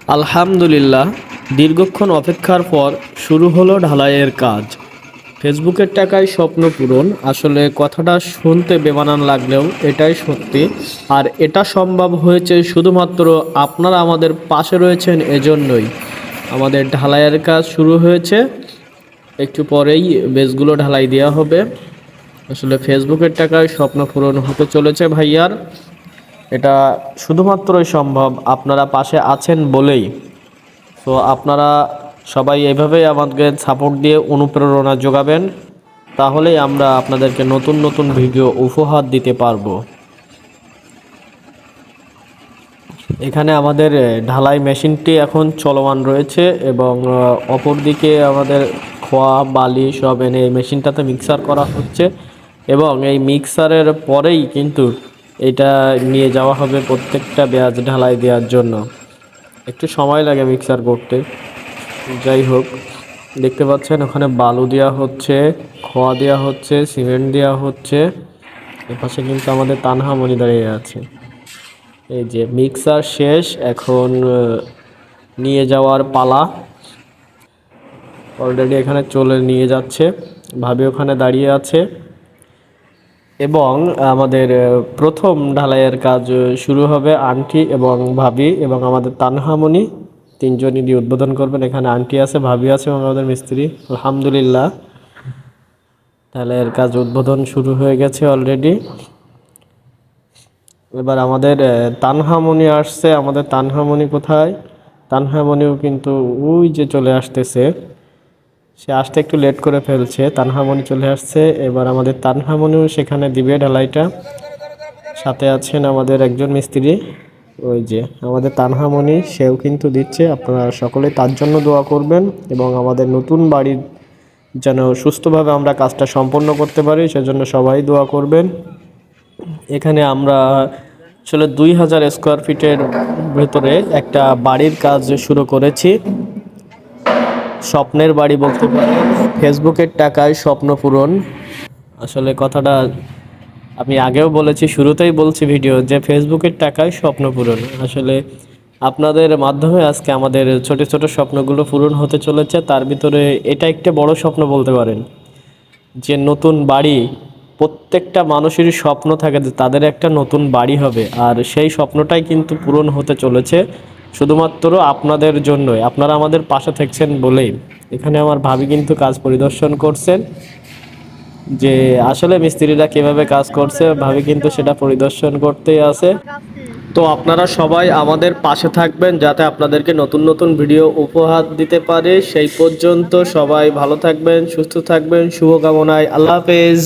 আলহামদুলিল্লাহ, দীর্ঘক্ষণ অপেক্ষার পর শুরু হলো ঢালাইয়ের কাজ। ফেসবুকের টাকায় স্বপ্ন পূরণ, আসলে কথাটা শুনতে বেমানান লাগলেও এটাই সত্যি। আর এটা সম্ভব হয়েছে শুধুমাত্র আপনারা আমাদের পাশে রয়েছেন এজন্যই। আমাদের ঢালাইয়ের কাজ শুরু হয়েছে, একটু পরেই বেসগুলো ঢালাই দেওয়া হবে। আসলে ফেসবুকের টাকায় স্বপ্ন পূরণ হতে চলেছে ভাইয়ার। এটা শুধুমাত্রই সম্ভব আপনারা পাশে আছেন বলেই। তো আপনারা সবাই এভাবেই আমাদেরকে সাপোর্ট দিয়ে অনুপ্রেরণা যোগাবেন, তাহলেই আমরা আপনাদেরকে নতুন নতুন ভিডিও উপহার দিতে পারবো। এখানে আমাদের ঢালাই মেশিনটি এখন চলমান রয়েছে এবং অপরদিকে আমাদের খোয়া বালি সব এনে এই মেশিনটাতে মিক্সার করা হচ্ছে এবং এই মিক্সারের পরেই কিন্তু এটা নিয়ে যাওয়া হবে প্রত্যেকটা ব্যাচ ঢালাই দেওয়ার জন্য। একটু সময় লাগে মিক্সার করতে। যাই হোক, দেখতে পাচ্ছেন ওখানে বালু দেওয়া হচ্ছে, খোয়া দেওয়া হচ্ছে, সিমেন্ট দেওয়া হচ্ছে। এপাশে কিন্তু আমাদের তানহা মনি দাঁড়িয়ে আছে। এই যে মিক্সার শেষ, এখন নিয়ে যাওয়ার পালা। অলরেডি এখানে চলে নিয়ে যাচ্ছে, ভাবি ওখানে দাঁড়িয়ে আছে এবং আমাদের প্রথম ঢালাইয়ের কাজ শুরু হবে। আন্টি এবং ভাবি এবং আমাদের তানহামণি তিনজনই দিয়ে উদ্বোধন করবেন। এখানে আন্টি আছে, ভাবি আছে এবং আমাদের মিস্ত্রি। আলহামদুলিল্লাহ, ঢালাইয়ের কাজ উদ্বোধন শুরু হয়ে গেছে অলরেডি। এবার আমাদের তানহামণি আসছে। আমাদের তানহামণি কোথায়? তানহামণিও কিন্তু ওই যে চলে আসতেছে, সে আসতে একটু লেট করে ফেলছে। তানহামণি চলে আসছে, এবার আমাদের তানহামণিও সেখানে দিবে ঢালাইটা। সাথে আছেন আমাদের একজন মিস্ত্রি, ওই যে আমাদের তানহামণি, সেও কিন্তু দিচ্ছে। আপনারা সকলে তার জন্য দোয়া করবেন এবং আমাদের নতুন বাড়ির যেন সুস্থভাবে আমরা কাজটা সম্পন্ন করতে পারি সেজন্য সবাই দোয়া করবেন। এখানে আমরা আসলে 2000 স্কোয়ার ফিটের ভেতরে একটা বাড়ির কাজ শুরু করেছি। স্বপ্নের বাড়ি বলতে পারেন, ফেসবুকের টাকায় স্বপ্ন পূরণ। আসলে কথাটা আমি আগেও বলেছি, শুরুতেই বলছি ভিডিও, যে ফেসবুকের টাকায় স্বপ্ন পূরণ। আসলে আপনাদের মাধ্যমে আজকে আমাদের ছোট ছোট স্বপ্নগুলো পূরণ হতে চলেছে। তার ভিতরে এটা একটা বড় স্বপ্ন বলতে পারেন, যে নতুন বাড়ি। প্রত্যেকটা মানুষেরই স্বপ্ন থাকে যে তাদের একটা নতুন বাড়ি হবে, আর সেই স্বপ্নটাই কিন্তু পূরণ হতে চলেছে শুধুমাত্র আপনাদের জন্যই। আপনারা আমাদের পাশে থাকছেন বলেই। এখানে আমার ভাবি কিন্তু কাজ পরিদর্শন করছেন, যে আসলে মিস্ত্রিরা কিভাবে কাজ করছে, ভাবি কিন্তু সেটা পরিদর্শন করতেই আছে। তো আপনারা সবাই আমাদের পাশে থাকবেন যাতে আপনাদেরকে নতুন নতুন ভিডিও উপহার দিতে পারে। সেই পর্যন্ত সবাই ভালো থাকবেন, সুস্থ থাকবেন, শুভকামনায়। আল্লাহ হাফেজ।